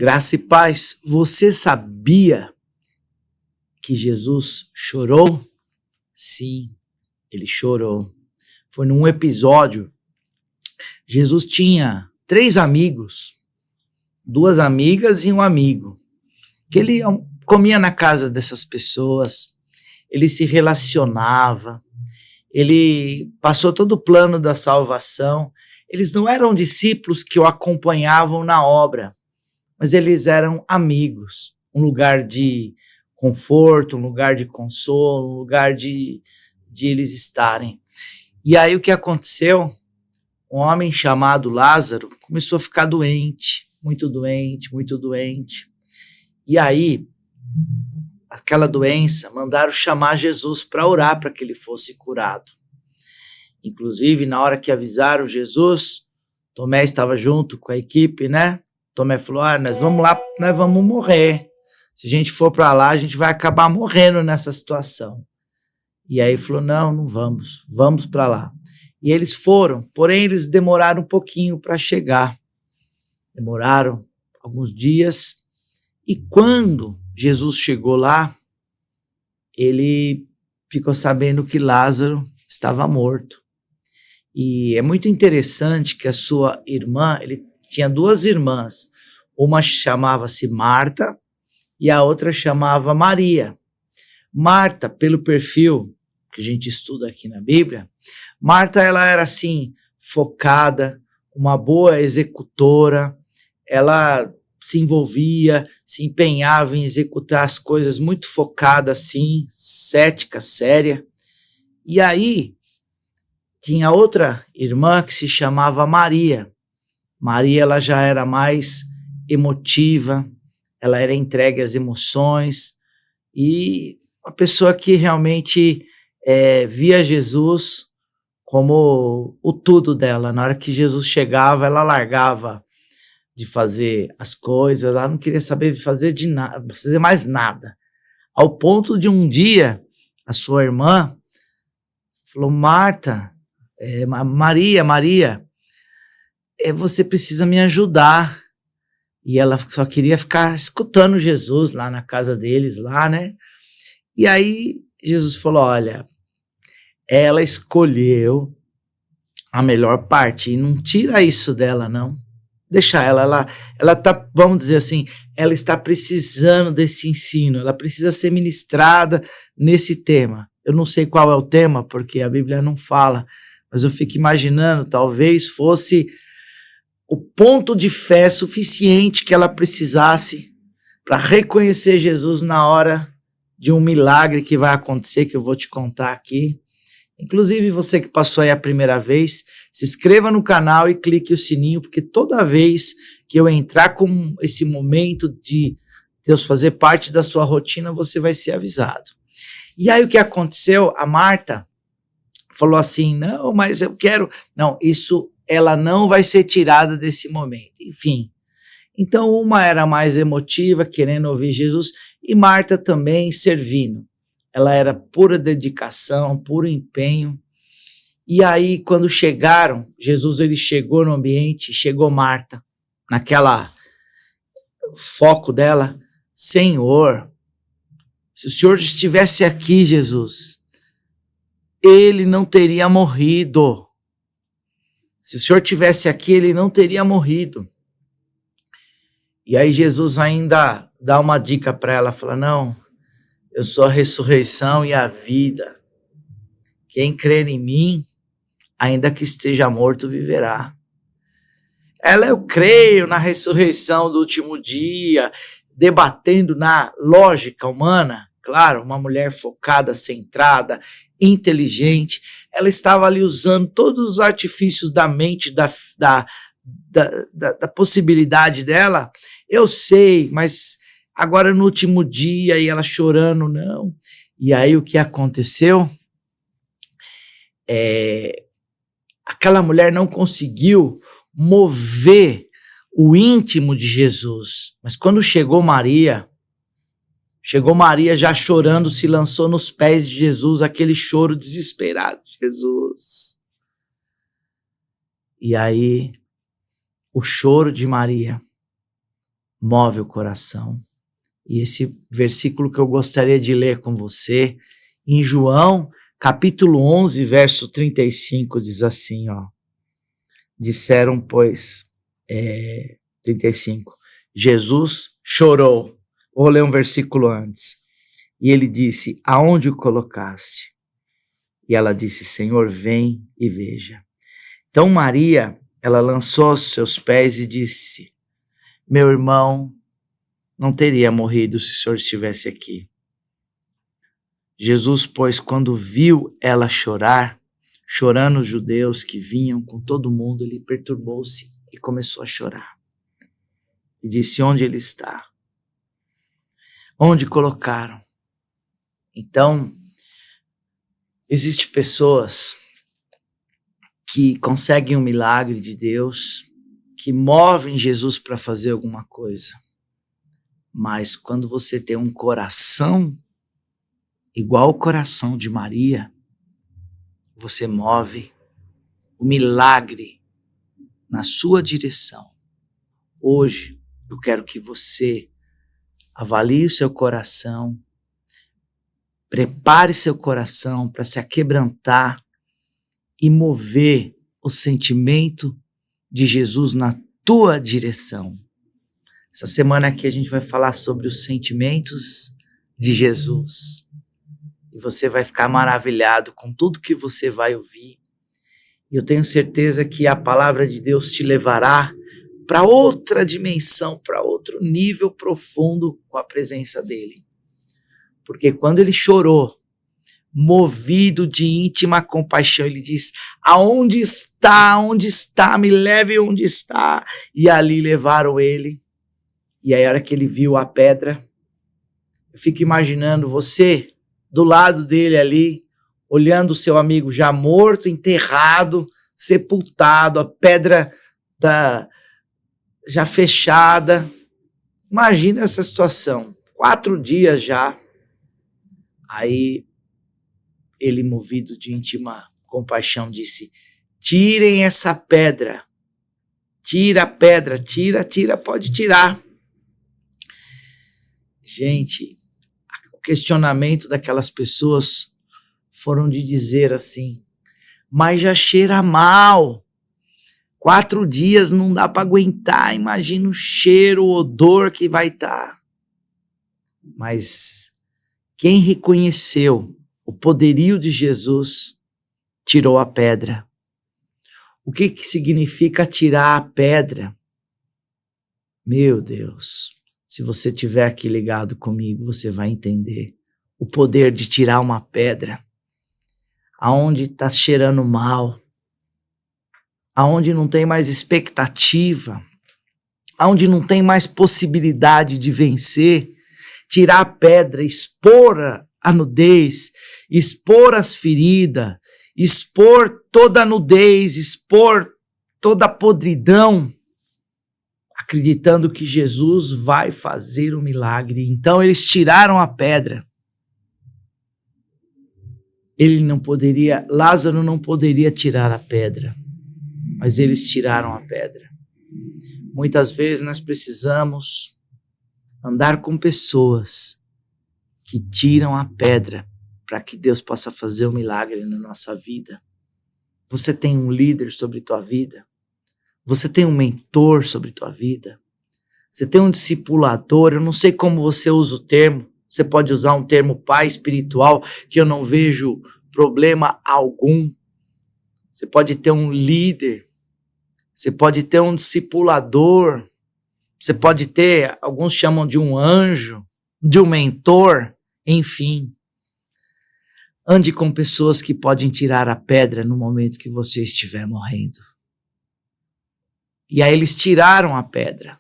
Graça e paz. Você sabia que Jesus chorou? Sim, ele chorou. Foi num episódio. Jesus tinha 3 amigos, 2 amigas e um amigo, que ele comia na casa dessas pessoas, ele se relacionava, ele passou todo o plano da salvação. Eles não eram discípulos que o acompanhavam na obra, mas eles eram amigos, um lugar de conforto, um lugar de consolo, um lugar de eles estarem. E aí o que aconteceu? Um homem chamado Lázaro começou a ficar doente, muito doente, muito doente. E aí, aquela doença, mandaram chamar Jesus para orar para que ele fosse curado. Inclusive, na hora que avisaram Jesus, Tomé estava junto com a equipe, né? Tomé falou, nós vamos lá, nós vamos morrer. Se a gente for para lá, a gente vai acabar morrendo nessa situação. E aí falou, não vamos, vamos para lá. E eles foram, porém eles demoraram um pouquinho para chegar. Demoraram alguns dias. E quando Jesus chegou lá, ele ficou sabendo que Lázaro estava morto. E é muito interessante que a sua irmã, ele tinha 2 irmãs, uma chamava-se Marta e a outra chamava Maria. Marta, pelo perfil que a gente estuda aqui na Bíblia, Marta ela era assim, focada, uma boa executora, ela se envolvia, se empenhava em executar as coisas muito focada assim, cética, séria. E aí, tinha outra irmã que se chamava Maria. Maria ela já era mais emotiva, ela era entregue às emoções e uma pessoa que realmente via Jesus como o tudo dela. Na hora que Jesus chegava, ela largava de fazer as coisas, ela não queria saber de fazer fazer mais nada. Ao ponto de um dia, a sua irmã falou, Maria, você precisa me ajudar. E ela só queria ficar escutando Jesus lá na casa deles, lá, né? E aí Jesus falou, olha, ela escolheu a melhor parte, e não tira isso dela, não. Deixa ela tá, vamos dizer assim, ela está precisando desse ensino, ela precisa ser ministrada nesse tema. Eu não sei qual é o tema, porque a Bíblia não fala, mas eu fico imaginando, talvez fosse o ponto de fé suficiente que ela precisasse para reconhecer Jesus na hora de um milagre que vai acontecer, que eu vou te contar aqui. Inclusive, você que passou aí a primeira vez, se inscreva no canal e clique o sininho, porque toda vez que eu entrar com esse momento de Deus fazer parte da sua rotina, você vai ser avisado. E aí o que aconteceu? A Marta falou assim, não, mas eu quero... Não, isso, ela não vai ser tirada desse momento. Enfim, então uma era mais emotiva, querendo ouvir Jesus, e Marta também servindo. Ela era pura dedicação, puro empenho. E aí, quando chegaram, Jesus ele chegou no ambiente, chegou Marta, naquela foco dela, Senhor, se o Senhor estivesse aqui, Jesus, ele não teria morrido. Se o Senhor estivesse aqui, ele não teria morrido. E aí Jesus ainda dá uma dica para ela, fala, não, eu sou a ressurreição e a vida. Quem crer em mim, ainda que esteja morto, viverá. Eu creio na ressurreição do último dia, debatendo na lógica humana. Claro, uma mulher focada, centrada, inteligente. Ela estava ali usando todos os artifícios da mente, da possibilidade dela. Eu sei, mas agora no último dia, e ela chorando, não. E aí o que aconteceu? Aquela mulher não conseguiu mover o íntimo de Jesus. Mas quando chegou Maria já chorando, se lançou nos pés de Jesus, aquele choro desesperado, Jesus. E aí, o choro de Maria move o coração. E esse versículo que eu gostaria de ler com você, em João, capítulo 11, verso 35, diz assim, ó. Disseram, pois, 35, Jesus chorou. Vou ler um versículo antes. E ele disse, aonde o colocaste? E ela disse, Senhor, vem e veja. Então Maria, ela lançou aos seus pés e disse, meu irmão não teria morrido se o Senhor estivesse aqui. Jesus, pois, quando viu ela chorar, chorando os judeus que vinham com todo mundo, ele perturbou-se e começou a chorar. E disse, onde ele está? Onde colocaram? Então, existem pessoas que conseguem um milagre de Deus, que movem Jesus para fazer alguma coisa. Mas quando você tem um coração igual o coração de Maria, você move o milagre na sua direção. Hoje, eu quero que você avalie o seu coração, prepare seu coração para se aquebrantar e mover o sentimento de Jesus na tua direção. Essa semana aqui a gente vai falar sobre os sentimentos de Jesus. E você vai ficar maravilhado com tudo que você vai ouvir. E eu tenho certeza que a palavra de Deus te levará para outra dimensão, para outro nível profundo com a presença dele. Porque quando ele chorou, movido de íntima compaixão, ele diz, aonde está? Onde está? Me leve onde está. E ali levaram ele. E aí a hora que ele viu a pedra, eu fico imaginando você do lado dele ali, olhando o seu amigo já morto, enterrado, sepultado, a pedra já fechada. Imagina essa situação, 4 dias já. Aí ele, movido de íntima compaixão, disse, tirem essa pedra, tira a pedra, tira, pode tirar. Gente, o questionamento daquelas pessoas foram de dizer assim, mas já cheira mal, 4 dias não dá para aguentar, imagina o cheiro, o odor que vai estar. Mas quem reconheceu o poderio de Jesus, tirou a pedra. O que significa tirar a pedra? Meu Deus, se você estiver aqui ligado comigo, você vai entender o poder de tirar uma pedra. Aonde está cheirando mal, aonde não tem mais expectativa, aonde não tem mais possibilidade de vencer, tirar a pedra, expor a nudez, expor as feridas, expor toda a nudez, expor toda a podridão, acreditando que Jesus vai fazer um milagre. Então eles tiraram a pedra. Lázaro não poderia tirar a pedra, mas eles tiraram a pedra. Muitas vezes nós precisamos andar com pessoas que tiram a pedra para que Deus possa fazer um milagre na nossa vida. Você tem um líder sobre tua vida? Você tem um mentor sobre tua vida? Você tem um discipulador? Eu não sei como você usa o termo. Você pode usar um termo pai espiritual, que eu não vejo problema algum. Você pode ter um líder. Você pode ter um discipulador. Você pode ter, alguns chamam de um anjo, de um mentor, enfim. Ande com pessoas que podem tirar a pedra no momento que você estiver morrendo. E aí eles tiraram a pedra.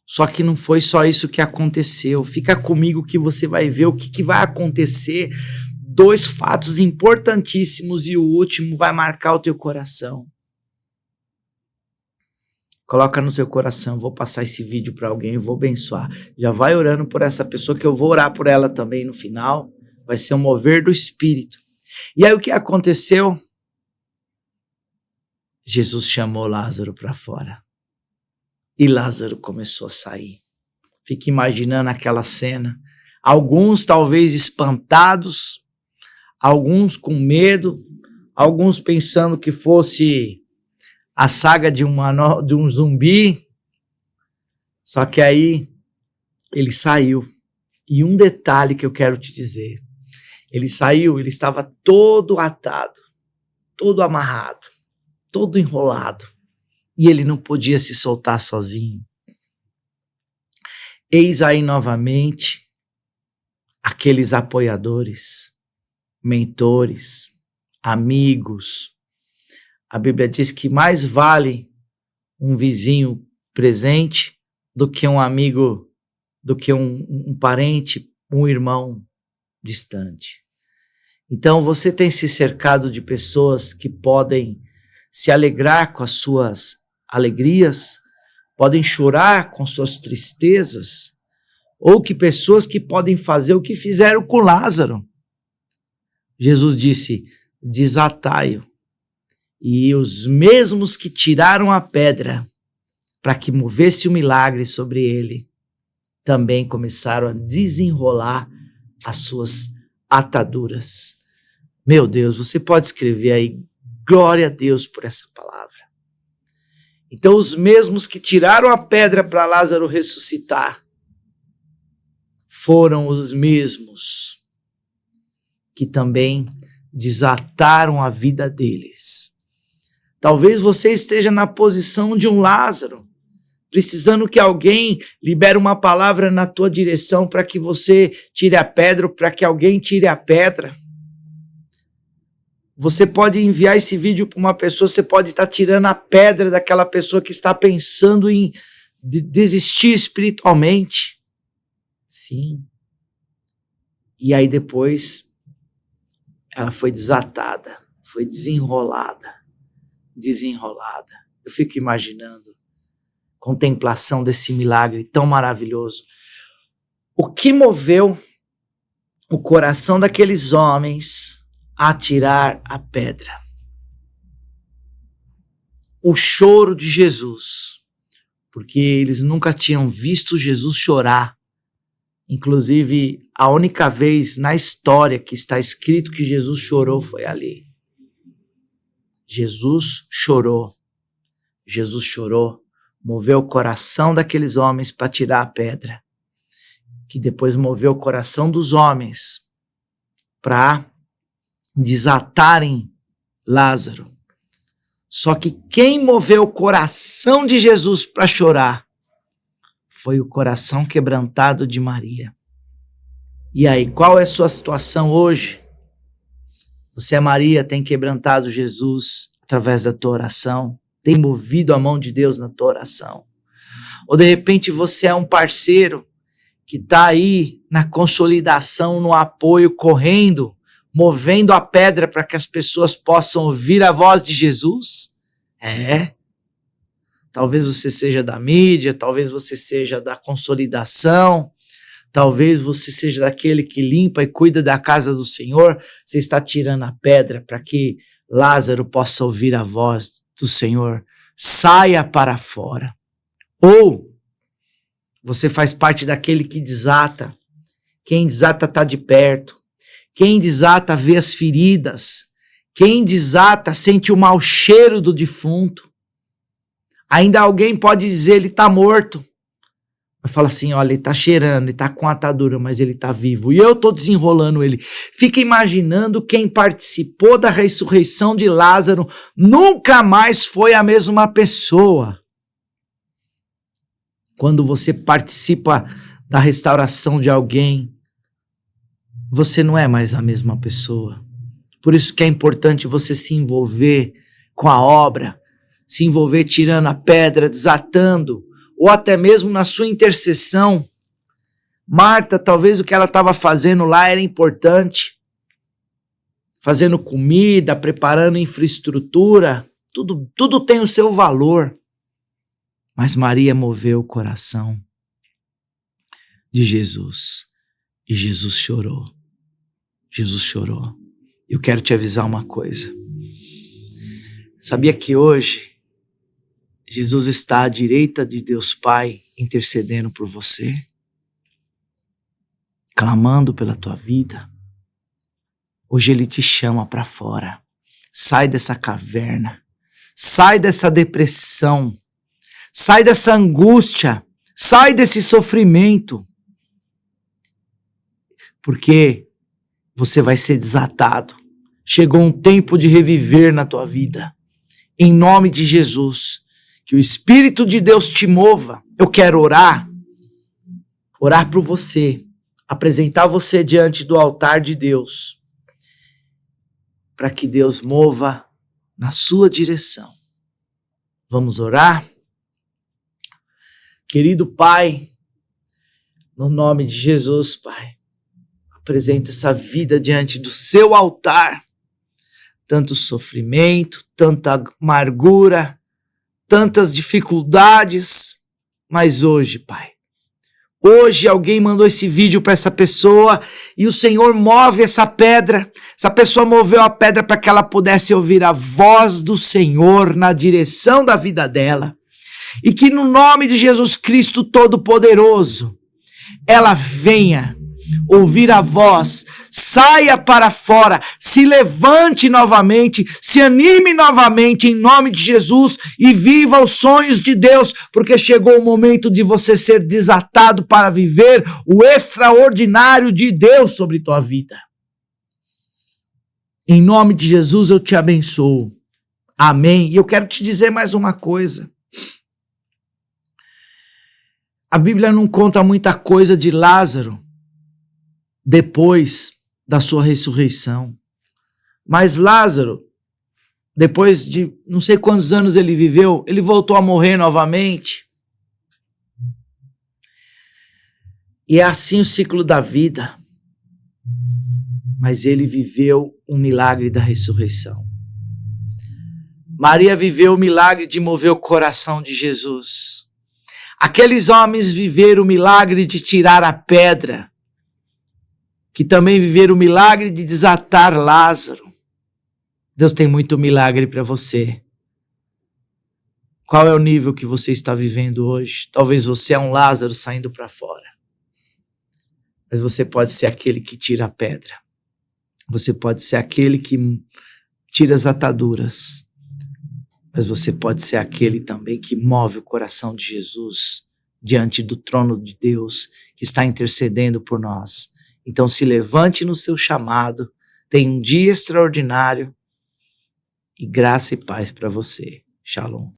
Só que não foi só isso que aconteceu. Fica comigo que você vai ver o que vai acontecer. 2 fatos importantíssimos e o último vai marcar o teu coração. Coloca no teu coração, vou passar esse vídeo para alguém, eu vou abençoar. Já vai orando por essa pessoa, que eu vou orar por ela também no final. Vai ser um mover do Espírito. E aí o que aconteceu? Jesus chamou Lázaro para fora. e Lázaro começou a sair. Fique imaginando aquela cena. Alguns talvez espantados, alguns com medo, alguns pensando que fosse a saga de um zumbi. Só que aí ele saiu. E um detalhe que eu quero te dizer. Ele saiu, ele estava todo atado, todo amarrado, todo enrolado. E ele não podia se soltar sozinho. Eis aí novamente aqueles apoiadores, mentores, amigos. A Bíblia diz que mais vale um vizinho presente do que um amigo, do que um parente, um irmão distante. Então você tem se cercado de pessoas que podem se alegrar com as suas alegrias, podem chorar com suas tristezas, ou que pessoas que podem fazer o que fizeram com Lázaro. Jesus disse, desatai-o. E os mesmos que tiraram a pedra para que movesse o milagre sobre ele, também começaram a desenrolar as suas ataduras. Meu Deus, você pode escrever aí, glória a Deus por essa palavra. Então os mesmos que tiraram a pedra para Lázaro ressuscitar, foram os mesmos que também desataram a vida deles. Talvez você esteja na posição de um Lázaro, precisando que alguém libere uma palavra na tua direção para que você tire a pedra, ou para que alguém tire a pedra. Você pode enviar esse vídeo para uma pessoa, você pode estar tirando a pedra daquela pessoa que está pensando em desistir espiritualmente. Sim. E aí depois ela foi desatada, foi desenrolada. Eu fico imaginando a contemplação desse milagre tão maravilhoso. O que moveu o coração daqueles homens a tirar a pedra? O choro de Jesus, porque eles nunca tinham visto Jesus chorar. Inclusive, a única vez na história que está escrito que Jesus chorou foi ali. Jesus chorou, moveu o coração daqueles homens para tirar a pedra, que depois moveu o coração dos homens para desatarem Lázaro. Só que quem moveu o coração de Jesus para chorar foi o coração quebrantado de Maria. E aí, qual é a sua situação hoje? Você é Maria, tem quebrantado Jesus através da tua oração, tem movido a mão de Deus na tua oração. Ou de repente você é um parceiro que está aí na consolidação, no apoio, correndo, movendo a pedra para que as pessoas possam ouvir a voz de Jesus? Talvez você seja da mídia, talvez você seja da consolidação, talvez você seja daquele que limpa e cuida da casa do Senhor. Você está tirando a pedra para que Lázaro possa ouvir a voz do Senhor. Saia para fora. Ou você faz parte daquele que desata. Quem desata está de perto. Quem desata vê as feridas. Quem desata sente o mau cheiro do defunto. Ainda alguém pode dizer, ele está morto. Mas fala assim, olha, ele está cheirando, ele está com atadura, mas ele está vivo. E eu estou desenrolando ele. Fica imaginando quem participou da ressurreição de Lázaro, nunca mais foi a mesma pessoa. Quando você participa da restauração de alguém, você não é mais a mesma pessoa. Por isso que é importante você se envolver com a obra, se envolver tirando a pedra, desatando, ou até mesmo na sua intercessão. Marta, talvez o que ela estava fazendo lá era importante, fazendo comida, preparando infraestrutura, tudo tem o seu valor. Mas Maria moveu o coração de Jesus, e Jesus chorou. Eu quero te avisar uma coisa. Sabia que hoje Jesus está à direita de Deus Pai, intercedendo por você, clamando pela tua vida. Hoje Ele te chama para fora. Sai dessa caverna, sai dessa depressão, sai dessa angústia, sai desse sofrimento, porque você vai ser desatado. Chegou um tempo de reviver na tua vida. Em nome de Jesus, que o Espírito de Deus te mova. Eu quero orar por você, apresentar você diante do altar de Deus, para que Deus mova na sua direção. Vamos orar? Querido Pai, no nome de Jesus, Pai, apresenta essa vida diante do seu altar. Tanto sofrimento, tanta amargura, tantas dificuldades, mas hoje, Pai, hoje alguém mandou esse vídeo para essa pessoa e o Senhor move essa pedra. Essa pessoa moveu a pedra para que ela pudesse ouvir a voz do Senhor na direção da vida dela. E que no nome de Jesus Cristo Todo-Poderoso, ela venha ouvir a voz, saia para fora, se levante novamente, se anime novamente em nome de Jesus e viva os sonhos de Deus, porque chegou o momento de você ser desatado para viver o extraordinário de Deus sobre tua vida. Em nome de Jesus eu te abençoo. Amém. E eu quero te dizer mais uma coisa. A Bíblia não conta muita coisa de Lázaro depois da sua ressurreição. Mas Lázaro, depois de não sei quantos anos ele viveu, ele voltou a morrer novamente. E é assim o ciclo da vida. Mas ele viveu um milagre da ressurreição. Maria viveu o milagre de mover o coração de Jesus. Aqueles homens viveram o milagre de tirar a pedra, que também viveram o milagre de desatar Lázaro. Deus tem muito milagre para você. Qual é o nível que você está vivendo hoje? Talvez você é um Lázaro saindo para fora. Mas você pode ser aquele que tira a pedra. Você pode ser aquele que tira as ataduras. Mas você pode ser aquele também que move o coração de Jesus diante do trono de Deus, que está intercedendo por nós. Então se levante no seu chamado, tenha um dia extraordinário e graça e paz para você. Shalom.